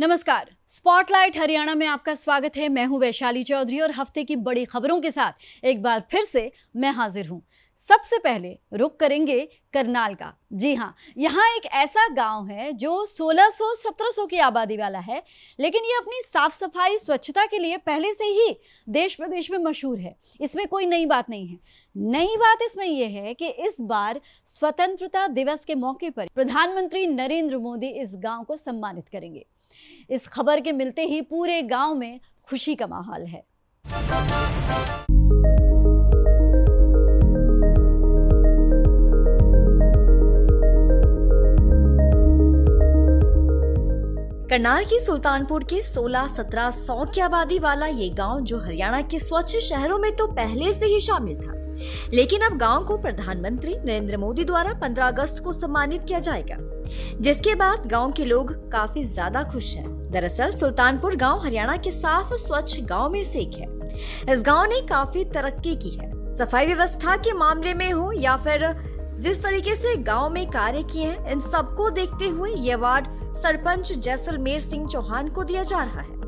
नमस्कार, स्पॉटलाइट हरियाणा में आपका स्वागत है। मैं हूं वैशाली चौधरी और हफ्ते की बड़ी खबरों के साथ एक बार फिर से मैं हाजिर हूं। सबसे पहले रुख करेंगे करनाल का। जी हां, यहां एक ऐसा गांव है जो 1600-1700 की आबादी वाला है, लेकिन ये अपनी साफ सफाई स्वच्छता के लिए पहले से ही देश प्रदेश में मशहूर है। इसमें कोई नई बात नहीं है। नई बात इसमें यह है कि इस बार स्वतंत्रता दिवस के मौके पर प्रधानमंत्री नरेंद्र मोदी इस गांव को सम्मानित करेंगे। इस खबर के मिलते ही पूरे गांव में खुशी का माहौल है। करनाल की सुल्तानपुर के 16-1700 की आबादी वाला ये गांव, जो हरियाणा के स्वच्छ शहरों में तो पहले से ही शामिल था, लेकिन अब गांव को प्रधानमंत्री नरेंद्र मोदी द्वारा 15 अगस्त को सम्मानित किया जाएगा, जिसके बाद गांव के लोग काफी ज्यादा खुश हैं। दरअसल सुल्तानपुर गांव हरियाणा के साफ स्वच्छ गांव में से एक है। इस गांव ने काफी तरक्की की है। सफाई व्यवस्था के मामले में हो या फिर जिस तरीके से गांव में कार्य किए हैं, इन सबको देखते हुए ये अवार्ड सरपंच जैसलमेर सिंह चौहान को दिया जा रहा है।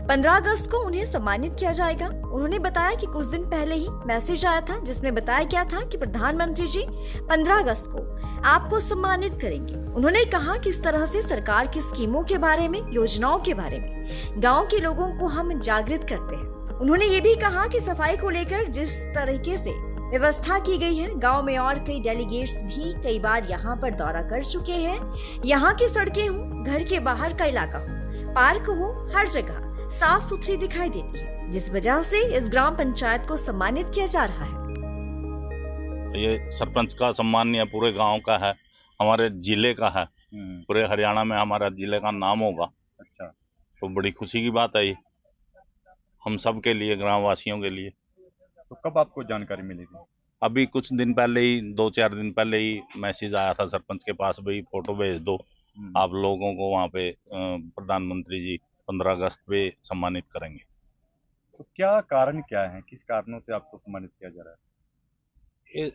15 अगस्त को उन्हें सम्मानित किया जाएगा। उन्होंने बताया कि कुछ दिन पहले ही मैसेज आया था, जिसमें बताया गया था कि प्रधानमंत्री जी 15 अगस्त को आपको सम्मानित करेंगे। उन्होंने कहा कि इस तरह से सरकार की स्कीमों के बारे में, योजनाओं के बारे में गांव के लोगों को हम जागृत करते हैं। उन्होंने ये भी कहा कि सफाई को लेकर जिस तरीके से व्यवस्था की गई है, गांव में और कई डेलीगेट्स भी कई बार यहाँ पर दौरा कर चुके हैं। यहाँ की सड़कें हो, घर के बाहर का इलाका हो, पार्क हो, हर जगह साफ सुथरी दिखाई देती है, जिस वजह से इस ग्राम पंचायत को सम्मानित किया जा रहा है। ये सरपंच का सम्मान या पूरे गांव का है, हमारे जिले का है। पूरे हरियाणा में हमारा जिले का नाम होगा। अच्छा, तो बड़ी खुशी की बात है ये हम सब के लिए, ग्राम वासियों के लिए। तो कब आपको जानकारी मिली थी? अभी कुछ दिन पहले ही, 2-4 दिन पहले ही मैसेज आया था सरपंच के पास, भाई फोटो भेज दो आप लोगों को, वहाँ पे प्रधानमंत्री जी 15 अगस्त पे सम्मानित करेंगे। तो क्या कारण क्या है, किस कारणों से आपको सम्मानित किया जा रहा है? ये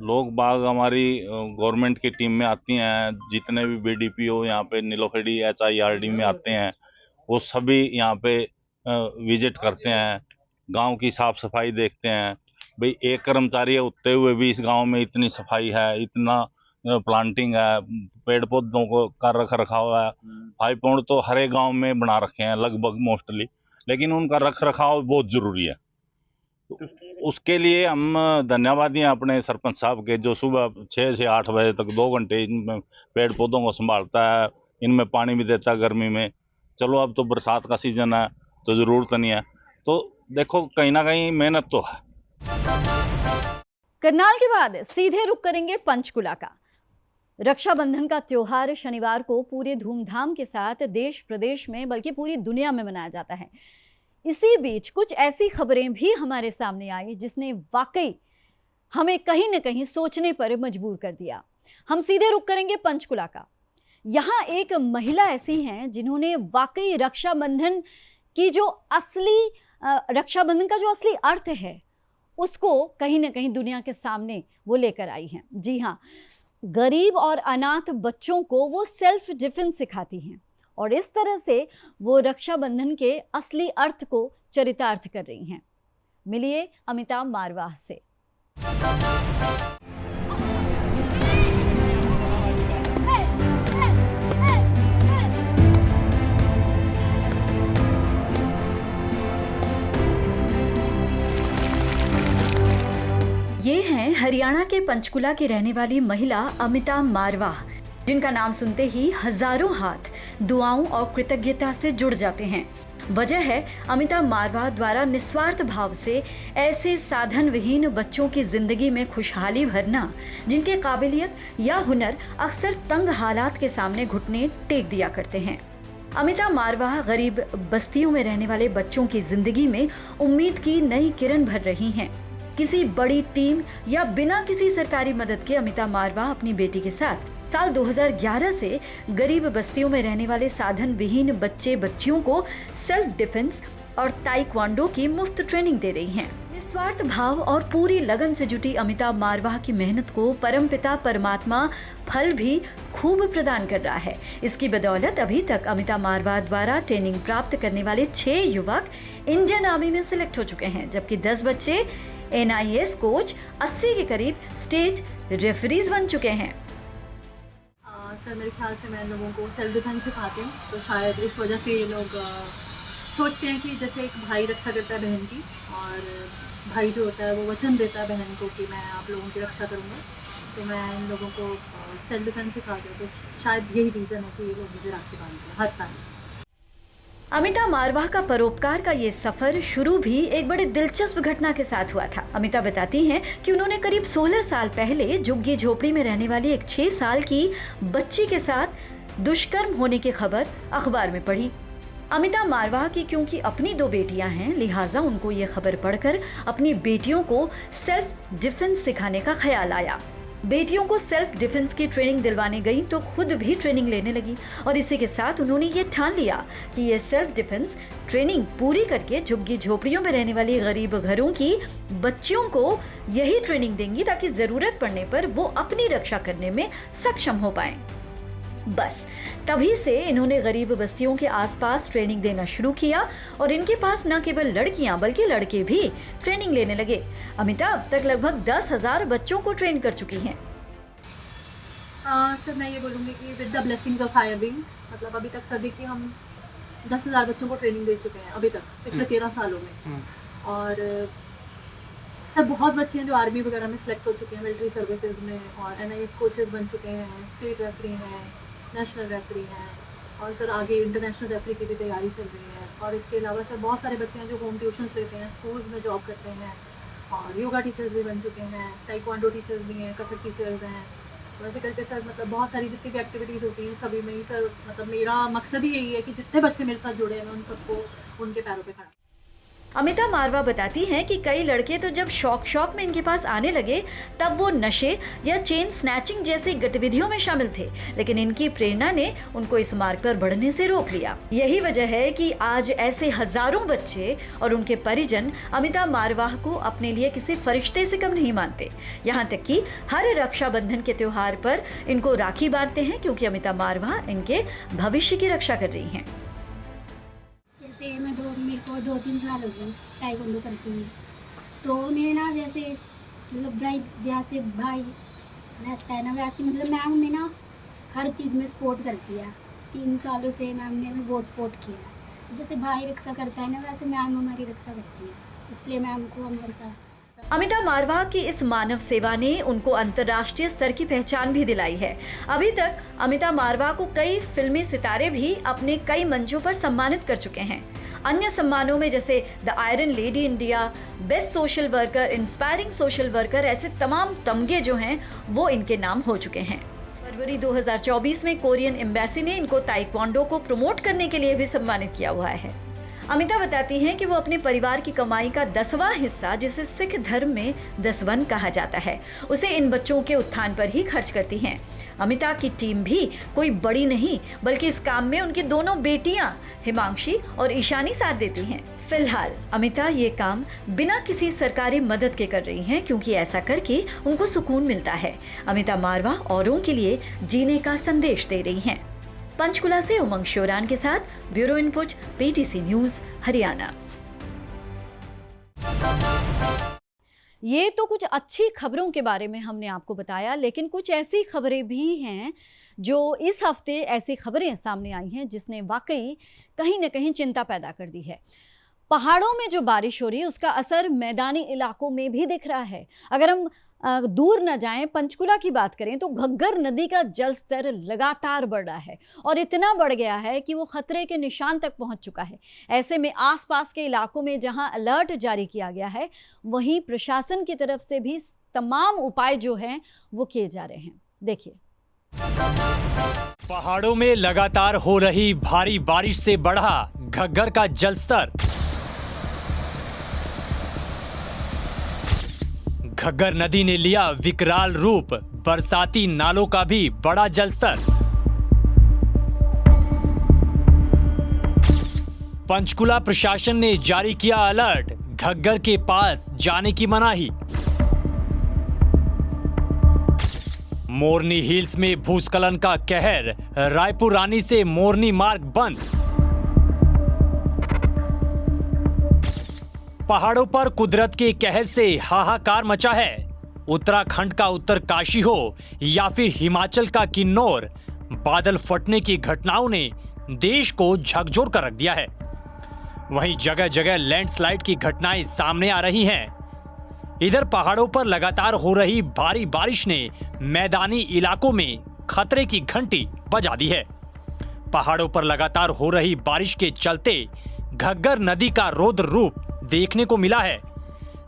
लोग बाग हमारी गवर्नमेंट की टीम में आती हैं, जितने भी बीडीपीओ यहाँ पे नीलोखेड़ी HIRD में आते हैं, वो सभी यहाँ पे विजिट करते हैं, गांव की साफ सफाई देखते हैं। भाई एक कर्मचारी होते हुए भी इस गांव में इतनी सफाई है, इतना प्लांटिंग है, पेड़ पौधों को का रख रखाव है। 5 पॉइंट तो हर एक गाँव में बना रखे हैं लगभग मोस्टली, लेकिन उनका रख रखाव बहुत जरूरी है। तो उसके लिए हम धन्यवादी हैं अपने सरपंच साहब के, जो सुबह 6 से 8 बजे तक 2 घंटे इनमें पेड़ पौधों को संभालता है, इनमें पानी भी देता है गर्मी में। चलो अब तो बरसात का सीजन है तो जरूरत नहीं है, तो देखो कहीं ना कहीं मेहनत तो है। करनाल के बाद सीधे रुख करेंगे पंचकुला का। रक्षाबंधन का त्योहार शनिवार को पूरे धूमधाम के साथ देश प्रदेश में बल्कि पूरी दुनिया में मनाया जाता है। इसी बीच कुछ ऐसी खबरें भी हमारे सामने आई जिसने वाकई हमें कहीं न कहीं सोचने पर मजबूर कर दिया। हम सीधे रुख करेंगे पंचकुला का। यहाँ एक महिला ऐसी हैं जिन्होंने वाकई रक्षाबंधन का जो असली अर्थ है उसको कहीं ना कहीं दुनिया के सामने वो लेकर आई हैं। जी हाँ, गरीब और अनाथ बच्चों को वो सेल्फ डिफेंस सिखाती हैं और इस तरह से वो रक्षाबंधन के असली अर्थ को चरितार्थ कर रही हैं। मिलिए अमिता मारवाह से। ये हैं हरियाणा के पंचकुला की रहने वाली महिला अमिता मारवाह, जिनका नाम सुनते ही हजारों हाथ दुआओं और कृतज्ञता से जुड़ जाते हैं। वजह है अमिता मारवाह द्वारा निस्वार्थ भाव से ऐसे साधन विहीन बच्चों की जिंदगी में खुशहाली भरना, जिनके काबिलियत या हुनर अक्सर तंग हालात के सामने घुटने टेक दिया करते हैं। अमिता मारवाह गरीब बस्तियों में रहने वाले बच्चों की जिंदगी में उम्मीद की नई किरण भर रही हैं। किसी बड़ी टीम या बिना किसी सरकारी मदद के अमिता मारवाह अपनी बेटी के साथ साल 2011 से गरीब बस्तियों में रहने वाले साधन विहीन बच्चे बच्चियों को सेल्फ डिफेंस और ताइक्वांडो की मुफ्त ट्रेनिंग दे रही हैं। निस्वार्थ भाव और पूरी लगन से जुटी अमिता मारवाह की मेहनत को परमपिता परमात्मा फल भी खूब प्रदान कर रहा है। इसकी बदौलत अभी तक अमिता मारवाह द्वारा ट्रेनिंग प्राप्त करने वाले 6 युवक इंडियन आर्मी में सिलेक्ट हो चुके हैं, जबकि 10 बच्चे NIS कोच, 80 के करीब स्टेट रेफरीज बन चुके हैं। सर मेरे ख्याल से मैं लोगों को सेल्फ डिफेंस सिखाती हूँ, तो शायद इस वजह से ये लोग सोचते हैं कि जैसे एक भाई रक्षा करता है बहन की, और भाई जो होता है वो वचन देता है बहन को कि मैं आप लोगों की रक्षा करूँगा, तो मैं इन लोगों को सेल्फ डिफेंस सिखाती हूँ। तो शायद यही रीज़न है कि ये लोग मुझे राखी बांधते हैं हर साल। अमिता मारवाह का परोपकार का ये सफर शुरू भी एक बड़े दिलचस्प घटना के साथ हुआ था। अमिता बताती हैं कि उन्होंने करीब 16 साल पहले झुग्गी झोपड़ी में रहने वाली एक 6 साल की बच्ची के साथ दुष्कर्म होने की खबर अखबार में पढ़ी। अमिता मारवाह की क्योंकि अपनी 2 बेटियां हैं, लिहाजा उनको ये खबर पढ़कर अपनी बेटियों को सेल्फ डिफेंस सिखाने का ख्याल आया। बेटियों को सेल्फ डिफेंस की ट्रेनिंग दिलवाने गई तो खुद भी ट्रेनिंग लेने लगी, और इसी के साथ उन्होंने ये ठान लिया कि ये सेल्फ डिफेंस ट्रेनिंग पूरी करके झुग्गी झोपड़ियों में रहने वाली गरीब घरों की बच्चियों को यही ट्रेनिंग देंगी ताकि जरूरत पड़ने पर वो अपनी रक्षा करने में सक्षम हो पाएं। बस तभी से इन्होंने गरीब बस्तियों के आसपास ट्रेनिंग देना शुरू किया, और इनके पास न केवल लड़कियां बल्कि लड़के भी ट्रेनिंग लेने लगे। अमिता अब तक लगभग 10,000 बच्चों को ट्रेन कर चुकी हैं। सर मैं ये बोलूँगी कि with the blessings of higher beings, मतलब अभी तक सभी की हम 10,000 बच्चों को ट्रेनिंग दे चुके हैं अभी तक पिछले 13 सालों में। और सर बहुत बच्चे हैं जो आर्मी वगैरह में सिलेक्ट हो चुके हैं, मिलिट्री सर्विसेज में, और NIS कोचेस बन चुके हैं, स्टेट रेफरी हैं, नेशनल रेफरी हैं, और सर आगे इंटरनेशनल रेफरी की भी तैयारी चल रही है। और इसके अलावा सर बहुत सारे बच्चे हैं जो होम ट्यूशन्स लेते हैं, स्कूल्स में जॉब करते हैं, और योगा टीचर्स भी बन चुके हैं, ताइक्वांडो टीचर्स भी हैं, कथक टीचर्स हैं। तो ऐसे करके सर मतलब बहुत सारी जितनी भी एक्टिविटीज़ होती हैं सभी में ही सर मतलब मेरा मकसद ही यही है कि जितने बच्चे मेरे साथ जुड़े हैं मैं उन सबको उनके पैरों पे खड़ा। अमिता मारवाह बताती हैं कि कई लड़के तो जब शौक में इनके पास आने लगे तब वो नशे या चेन स्नैचिंग जैसी गतिविधियों में शामिल थे, लेकिन इनकी प्रेरणा ने उनको इस मार्ग पर बढ़ने से रोक लिया। यही वजह है कि आज ऐसे हजारों बच्चे और उनके परिजन अमिता मारवाह को अपने लिए किसी फरिश्ते से कम नहीं मानते। यहाँ तक कि हर रक्षाबंधन के त्योहार पर इनको राखी बांधते हैं, क्योंकि अमिता मारवाह इनके भविष्य की रक्षा कर रही हैं। मेरे को 2-3 साल हो गए ताइक्वांडो करती हूँ, तो उन्हें ना जैसे मतलब जैसे भाई रहता है ना वैसे मतलब मैम ने ना हर चीज़ में सपोर्ट करती है। 3 सालों से मैम ने हमें बहुत सपोर्ट किया है। जैसे भाई रक्षा करता है ना वैसे मैम हमारी रक्षा करती है, इसलिए मैम को हमारे साथ। अमिता मारवाह की इस मानव सेवा ने उनको अंतर्राष्ट्रीय स्तर की पहचान भी दिलाई है। अभी तक अमिता मारवाह को कई फिल्मी सितारे भी अपने कई मंचों पर सम्मानित कर चुके हैं। अन्य सम्मानों में जैसे the iron lady India, best social worker, inspiring social worker, ऐसे तमाम तमगे जो हैं वो इनके नाम हो चुके हैं। फरवरी 2024 में कोरियन एम्बेसी ने इनको ताइक्वांडो को प्रमोट करने के लिए भी सम्मानित किया हुआ है। अमिता बताती हैं कि वो अपने परिवार की कमाई का 10वां हिस्सा, जिसे सिख धर्म में दसवन कहा जाता है, उसे इन बच्चों के उत्थान पर ही खर्च करती हैं। अमिता की टीम भी कोई बड़ी नहीं, बल्कि इस काम में उनकी दोनों बेटियां हिमांशी और ईशानी साथ देती हैं। फिलहाल अमिता ये काम बिना किसी सरकारी मदद के कर रही हैं, क्योंकि ऐसा करके उनको सुकून मिलता है। अमिता मारवाह औरों के लिए जीने का संदेश दे रही हैं। पंचकुला से उमंग शोरान के साथ bureau input, PTC news, Haryana. ये तो कुछ अच्छी खबरों के बारे में हमने आपको बताया, लेकिन कुछ ऐसी खबरें भी हैं जो इस हफ्ते ऐसी खबरें सामने आई हैं जिसने वाकई कहीं न कहीं चिंता पैदा कर दी है। पहाड़ों में जो बारिश हो रही है उसका असर मैदानी इलाकों में भी दिख रहा है। अगर हम दूर न जाएं, पंचकुला की बात करें तो घग्गर नदी का जल स्तर लगातार बढ़ रहा है और इतना बढ़ गया है कि वो खतरे के निशान तक पहुंच चुका है। ऐसे में आसपास के इलाकों में जहां अलर्ट जारी किया गया है, वहीं प्रशासन की तरफ से भी तमाम उपाय जो हैं वो किए जा रहे हैं। देखिए, पहाड़ों में लगातार हो रही भारी बारिश से बढ़ा घग्गर का जलस्तर। घग्गर नदी ने लिया विकराल रूप, बरसाती नालों का भी बड़ा जलस्तर। पंचकुला प्रशासन ने जारी किया अलर्ट, घग्गर के पास जाने की मनाही। मोरनी हिल्स में भूस्खलन का कहर, रायपुर रानी से मोरनी मार्ग बंद। पहाड़ों पर कुदरत के कहर से हाहाकार मचा है। उत्तराखंड का उत्तरकाशी हो या फिर हिमाचल का किन्नौर, बादल फटने की घटनाओं ने देश को झकझोर कर रख दिया है। वहीं जगह जगह लैंडस्लाइड की घटनाएं सामने आ रही हैं। इधर पहाड़ों पर लगातार हो रही भारी बारिश ने मैदानी इलाकों में खतरे की घंटी बजा दी है। पहाड़ों पर लगातार हो रही बारिश के चलते घग्गर नदी का रौद्र रूप देखने को मिला है।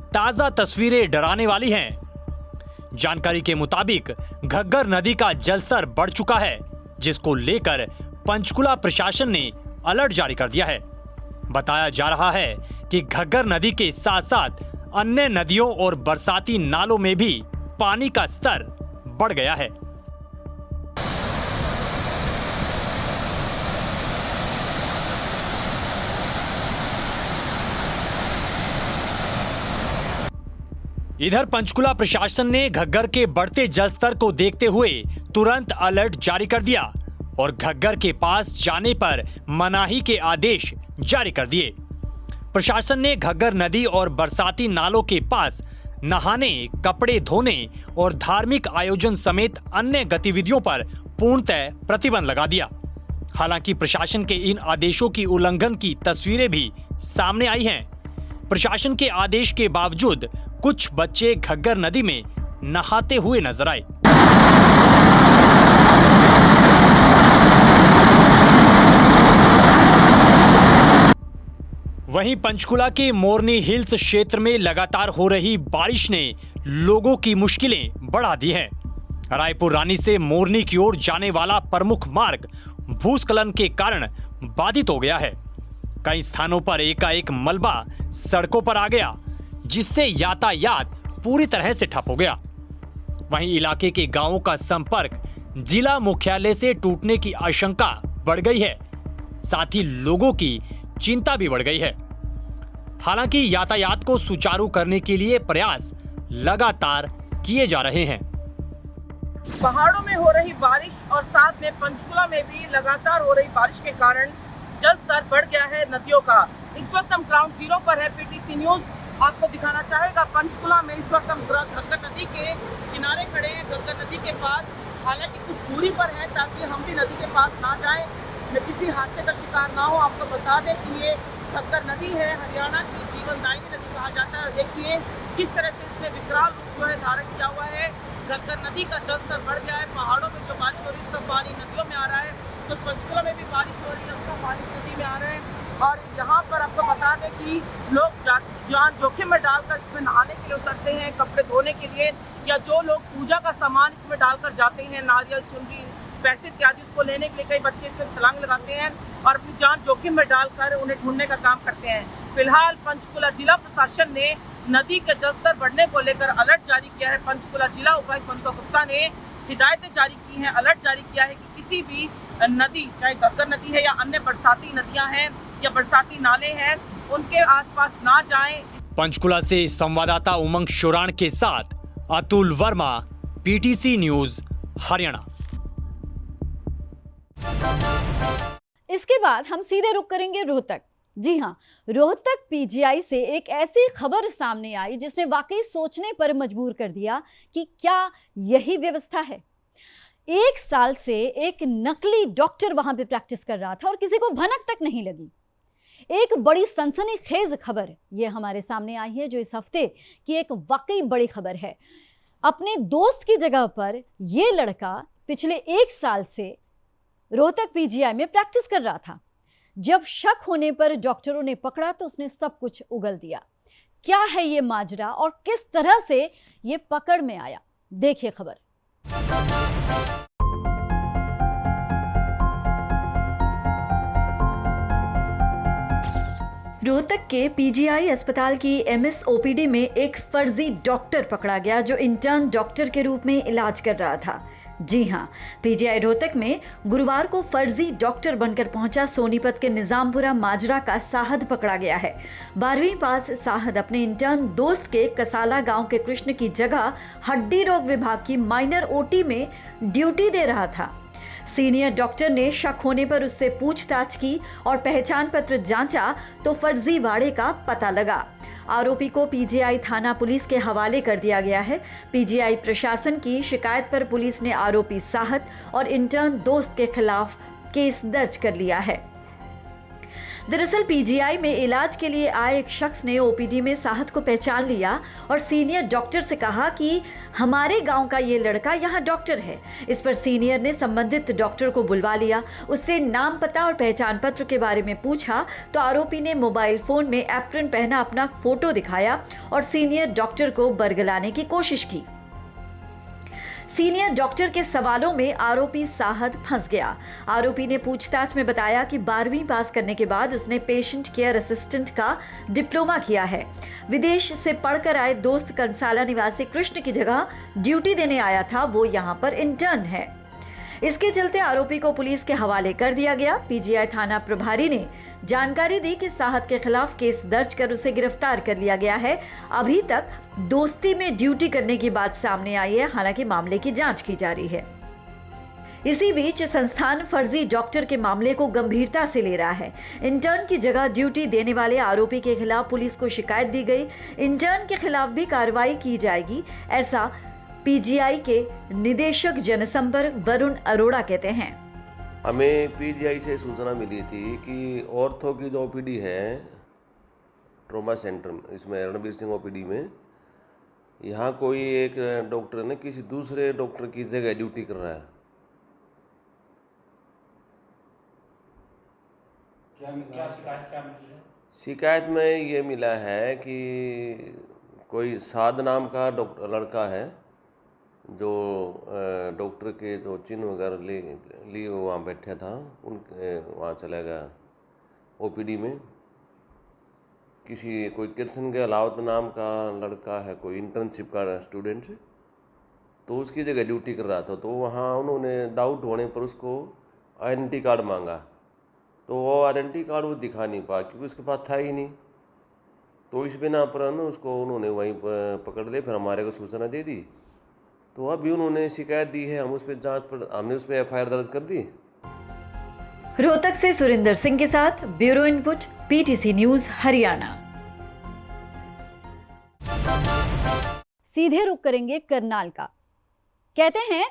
ताजा तस्वीरें डराने वाली हैं। जानकारी के मुताबिक घग्गर नदी का जलस्तर बढ़ चुका है, जिसको लेकर पंचकुला प्रशासन ने अलर्ट जारी कर दिया है। बताया जा रहा है कि घग्गर नदी के साथ साथ अन्य नदियों और बरसाती नालों में भी पानी का स्तर बढ़ गया है। इधर पंचकुला प्रशासन ने घग्गर के बढ़ते जलस्तर को देखते हुए तुरंत अलर्ट जारी कर दिया और घग्गर के पास जाने पर मनाही के आदेश जारी कर दिए। प्रशासन ने घग्गर नदी और बरसाती नालों के पास नहाने, कपड़े धोने और धार्मिक आयोजन समेत अन्य गतिविधियों पर पूर्णतः प्रतिबंध लगा दिया। हालांकि प्रशासन के इन आदेशों की उल्लंघन की तस्वीरें भी सामने आई हैं। प्रशासन के आदेश के बावजूद कुछ बच्चे घग्गर नदी में नहाते हुए नजर आए। वहीं पंचकुला के मोरनी हिल्स क्षेत्र में लगातार हो रही बारिश ने लोगों की मुश्किलें बढ़ा दी हैं। रायपुर रानी से मोरनी की ओर जाने वाला प्रमुख मार्ग भूस्खलन के कारण बाधित हो गया है। कई स्थानों पर एकाएक मलबा सड़कों पर आ गया, जिससे यातायात पूरी तरह से ठप हो गया। वहीं इलाके के गांवों का संपर्क जिला मुख्यालय से टूटने की आशंका बढ़ गई है। साथ ही लोगों की चिंता भी बढ़ गई है। हालांकि यातायात को सुचारू करने के लिए प्रयास लगातार किए जा रहे हैं। पहाड़ों में हो रही बारिश और साथ में पंचकुला में भी लगातार हो रही बारिश के कारण जल स्तर बढ़ गया है नदियों का। इस वक्त हम ग्राउंड जीरो पर है। पीटीसी न्यूज आपको दिखाना चाहेगा पंचकुला में इस वक्त हम घग्गर नदी के किनारे खड़े हैं, घग्गर नदी के पास। हालांकि कुछ दूरी पर है ताकि हम भी नदी के पास ना जाएं, किसी हादसे का शिकार ना हो। आपको बता दें कि ये घग्गर नदी है, हरियाणा की जीवनदायिनी नदी कहा जाता है। देखिए किस तरह से इसने विकराल रूप जो है धारण किया हुआ है। घग्गर नदी का जलस्तर बढ़ गया है। पहाड़ों में जो बारिश हो रही है उसका पानी नदियों में आ रहा है, तो पंचकुला में भी बारिश हो रही है, उसका पानी नदी में आ रहा है। और यहाँ पर आपको बता दें कि लोग जान जोखिम में डालकर इसमें नहाने के लिए उतरते हैं, कपड़े धोने के लिए, या जो लोग पूजा का सामान इसमें डालकर जाते हैं, नारियल, चुनरी, पैसे इत्यादि, उसको लेने के लिए कई बच्चे इसमें छलांग लगाते हैं और अपनी जान जोखिम में डालकर उन्हें ढूंढने का काम करते हैं। फिलहाल पंचकुला जिला प्रशासन ने नदी के जलस्तर बढ़ने को लेकर अलर्ट जारी किया है। पंचकुला जिला उपायुक्त ममता गुप्ता ने हिदायतें जारी की हैं, अलर्ट जारी किया है कि किसी भी नदी, चाहे घग्गर नदी है या अन्य बरसाती नदियां हैं या बरसाती नाले हैं, उनके आसपास ना जाएं। पंचकुला से संवाददाता उमंग शोराण के साथ अतुल वर्मा, पीटीसी न्यूज, हरियाणा। इसके बाद हम सीधे रुक करेंगे रोहतक। जी हाँ, रोहतक पीजीआई से एक ऐसी खबर सामने आई जिसने वाकई सोचने पर मजबूर कर दिया कि क्या यही व्यवस्था है। 1 साल से एक नकली डॉक्टर वहां पे प्रैक्टिस कर रहा था और किसी को भनक तक नहीं लगी। एक बड़ी सनसनीखेज खबर ये हमारे सामने आई है, जो इस हफ्ते की एक वाकई बड़ी खबर है। अपने दोस्त की जगह पर यह लड़का पिछले 1 साल से रोहतक पीजीआई में प्रैक्टिस कर रहा था। जब शक होने पर डॉक्टरों ने पकड़ा तो उसने सब कुछ उगल दिया। क्या है ये माजरा और किस तरह से ये पकड़ में आया, देखिए खबर। रोहतक के पीजीआई अस्पताल की एमएस ओपीडी में एक फर्जी डॉक्टर पकड़ा गया जो इंटर्न डॉक्टर के रूप में इलाज कर रहा था। जी हाँ, पीजीआई रोहतक में गुरुवार को फर्जी डॉक्टर बनकर पहुंचा सोनीपत के निजामपुरा माजरा का साहद पकड़ा गया है। 12वीं पास साहद अपने इंटर्न दोस्त के कसाला गांव के कृष्ण की जगह हड्डी रोग विभाग की माइनर ओटी में ड्यूटी दे रहा था। सीनियर डॉक्टर ने शक होने पर उससे पूछताछ की और पहचान पत्र जांचा तो फर्जीवाड़े का पता लगा। आरोपी को पीजीआई थाना पुलिस के हवाले कर दिया गया है। पीजीआई प्रशासन की शिकायत पर पुलिस ने आरोपी साहद और इंटर्न दोस्त के खिलाफ केस दर्ज कर लिया है। दरअसल पीजीआई में इलाज के लिए आए एक शख्स ने ओपीडी में साहद को पहचान लिया और सीनियर डॉक्टर से कहा कि हमारे गांव का ये लड़का यहाँ डॉक्टर है। इस पर सीनियर ने संबंधित डॉक्टर को बुलवा लिया, उससे नाम पता और पहचान पत्र के बारे में पूछा तो आरोपी ने मोबाइल फोन में एप्रन पहना अपना फोटो दिखाया और सीनियर डॉक्टर को बरगलाने की कोशिश की। सीनियर डॉक्टर के सवालों में आरोपी साहद फंस गया। आरोपी ने पूछताछ में बताया कि 12वीं पास करने के बाद उसने पेशेंट केयर असिस्टेंट का डिप्लोमा किया है। विदेश से पढ़कर आए दोस्त कंसाला निवासी कृष्ण की जगह ड्यूटी देने आया था, वो यहाँ पर इंटर्न है। इसके चलते आरोपी को पुलिस के हवाले कर दिया गया। पीजीआई थाना प्रभारी ने जानकारी दी कि साहद के खिलाफ केस दर्ज कर उसे गिरफ्तार कर लिया गया है। अभी तक दोस्ती में ड्यूटी करने की बात सामने आई है, हालांकि मामले की जांच की जा रही है। इसी बीच संस्थान फर्जी डॉक्टर के मामले को गंभीरता से ले रहा है। इंटर्न की जगह ड्यूटी देने वाले आरोपी के खिलाफ पुलिस को शिकायत दी गई। इंटर्न के खिलाफ भी कार्रवाई की जाएगी, ऐसा पीजीआई के निदेशक जनसंपर्क वरुण अरोड़ा कहते हैं। हमें पीजीआई से सूचना मिली थी कि ऑर्थो की जो ओपीडी है ट्रॉमा सेंटर, इसमें रणबीर सिंह ओपीडी में यहाँ कोई एक डॉक्टर ने किसी दूसरे डॉक्टर की जगह ड्यूटी कर रहा है। क्या शिकायत है? शिकायत में ये मिला है कि कोई साद नाम का लड़का है जो डॉक्टर के जो चिन्ह वगैरह लिए वहाँ बैठा था, उनके वहाँ चला गया ओपीडी में। किसी कोई कृष्ण के अलावत नाम का लड़का है, कोई इंटर्नशिप का स्टूडेंट, तो उसकी जगह ड्यूटी कर रहा था। तो वहाँ उन्होंने डाउट होने पर उसको आइडेंटिटी कार्ड मांगा, तो वो आइडेंटिटी कार्ड वो दिखा नहीं पाया क्योंकि उसके पास था ही नहीं। तो इस बिना पर उसको उन्होंने वहीं पर पकड़ लिया, फिर हमारे को सूचना दे दी। तो अभी उन्होंने शिकायत दी है, हम उस पर हमने उस पर एफआईआर दर्ज कर दी। रोहतक से सुरेंद्र सिंह के साथ bureau input, PTC news Haryana. सीधे रुख करेंगे करनाल का। कहते हैं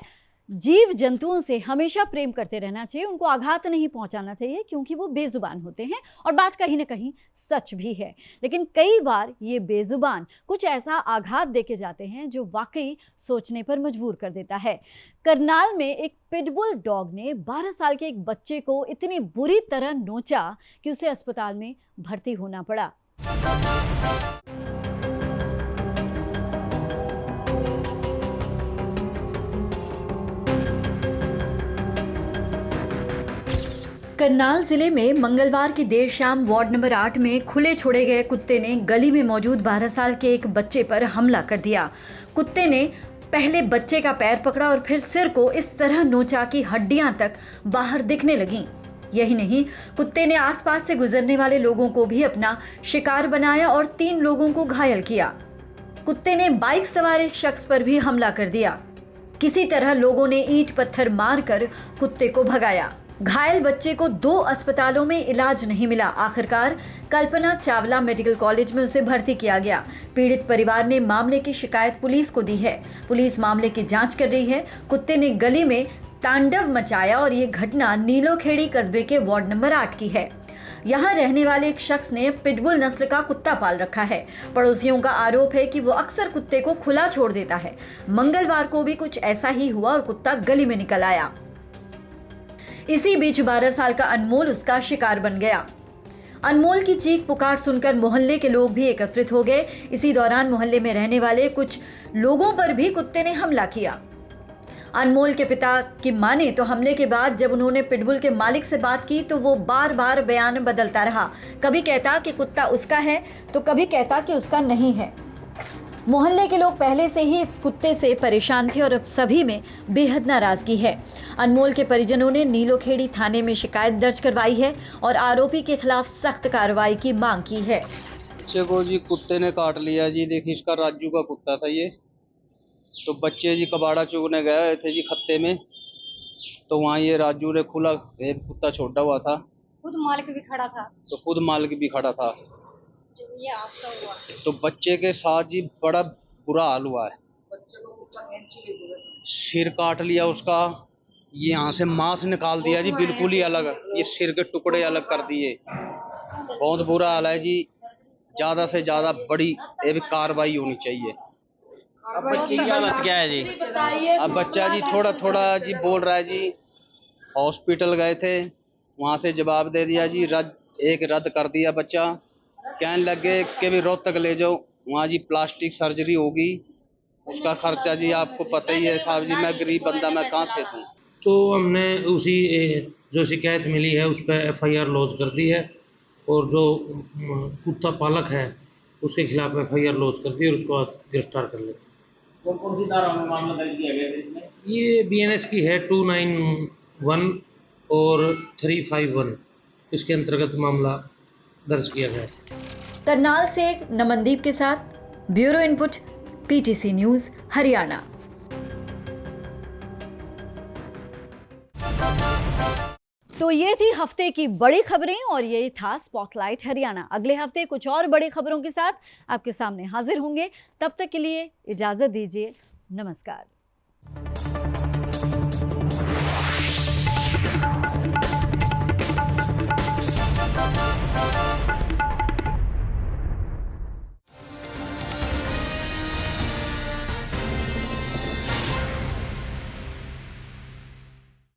जीव जंतुओं से हमेशा प्रेम करते रहना चाहिए, उनको आघात नहीं पहुंचाना चाहिए क्योंकि वो बेजुबान होते हैं और बात कहीं ना कहीं सच भी है। लेकिन कई बार ये बेजुबान कुछ ऐसा आघात देके जाते हैं जो वाकई सोचने पर मजबूर कर देता है। करनाल में एक पिटबुल डॉग ने 12 साल के एक बच्चे को इतनी बुरी तरह नोचा कि उसे अस्पताल में भर्ती होना पड़ा। करनाल जिले में मंगलवार की देर शाम वार्ड नंबर 8 में खुले छोड़े गए कुत्ते ने गली में मौजूद 12 साल के एक बच्चे पर हमला कर दिया। कुत्ते ने पहले बच्चे का पैर पकड़ा और फिर सिर को इस तरह नोचा कि हड्डियां तक बाहर दिखने लगीं। यही नहीं, कुत्ते ने आसपास से गुजरने वाले लोगों को भी अपना शिकार बनाया और 3 लोगों को घायल किया। कुत्ते ने बाइक सवार एक शख्स पर भी हमला कर दिया। किसी तरह लोगों ने ईंट पत्थर मारकर कुत्ते को भगाया। घायल बच्चे को 2 अस्पतालों में इलाज नहीं मिला। आखिरकार कल्पना चावला मेडिकल कॉलेज में उसे भर्ती किया गया। पीड़ित परिवार ने मामले की शिकायत पुलिस को दी है। पुलिस मामले की जांच कर रही है। कुत्ते ने गली में तांडव मचाया और ये घटना नीलोखेड़ी कस्बे के वार्ड नंबर 8 की है। यहाँ रहने वाले एक शख्स ने पिटबुल नस्ल का कुत्ता पाल रखा है। पड़ोसियों का आरोप है कि वो अक्सर कुत्ते को खुला छोड़ देता है। मंगलवार को भी कुछ ऐसा ही हुआ और कुत्ता गली में निकल आया। इसी बीच 12 साल का अनमोल उसका शिकार बन गया। अनमोल की चीख पुकार सुनकर मोहल्ले के लोग भी एकत्रित हो गए। इसी दौरान मोहल्ले में रहने वाले कुछ लोगों पर भी कुत्ते ने हमला किया। अनमोल के पिता की माने तो हमले के बाद जब उन्होंने पिटबुल के मालिक से बात की तो वो बार बार बयान बदलता रहा। कभी कहता कि कुत्ता उसका है तो कभी कहता कि उसका नहीं है। मोहल्ले के लोग पहले से ही इस कुत्ते से परेशान थे और अब सभी में बेहद नाराजगी है। अनमोल के परिजनों ने नीलोखेड़ी थाने में शिकायत दर्ज करवाई है और आरोपी के खिलाफ सख्त कार्रवाई की मांग की है। बच्चे को जी कुत्ते ने काट लिया जी। देखिए इसका राजू का कुत्ता था ये। तो बच्चे जी कबाड़ा चुगने गए थे जी खत्ते में, तो वहाँ ये राजू ने खुला कुत्ता छोड़ा हुआ था। खुद मालिक भी खड़ा था, तो खुद मालिक भी खड़ा था। जो ये हादसा हुआ तो बच्चे के साथ जी बड़ा बुरा हाल हुआ है। सिर काट लिया उसका, ये यहाँ से मांस निकाल दिया जी बिल्कुल ही अलग। ये सिर के टुकड़े अलग कर दिए। बहुत बुरा हाल है जी। ज्यादा से ज्यादा बड़ी कार्रवाई होनी चाहिए। अब बच्चे की हालत क्या है जी? अब बच्चा जी थोड़ा थोड़ा जी बोल रहा है जी। हॉस्पिटल गए थे, वहाँ से जवाब दे दिया जी, रद्द कर दिया बच्चा। कहने लगे कि भी रोहतक ले जाओ, वहाँ जी प्लास्टिक सर्जरी होगी, उसका खर्चा जी आपको पता ही है साहब जी। मैं गरीब बंदा, मैं कहाँ से दूँ। तो हमने उसी जो शिकायत मिली है उस पर FIR लॉन्च कर दी है और जो कुत्ता पालक है उसके खिलाफ FIR लॉन्च कर दी और उसको गिरफ्तार कर लिया। कौन सी धारा में मामला दर्ज किया गया इसमें? ये BNS की है 291 और 351, इसके अंतर्गत मामला दर्ज किया गया है। करनाल से नमनदीप के साथ bureau input, PTC news Haryana. तो ये थी हफ्ते की बड़ी खबरें और यही था स्पॉटलाइट हरियाणा। अगले हफ्ते कुछ और बड़ी खबरों के साथ आपके सामने हाजिर होंगे। तब तक के लिए इजाजत दीजिए। नमस्कार।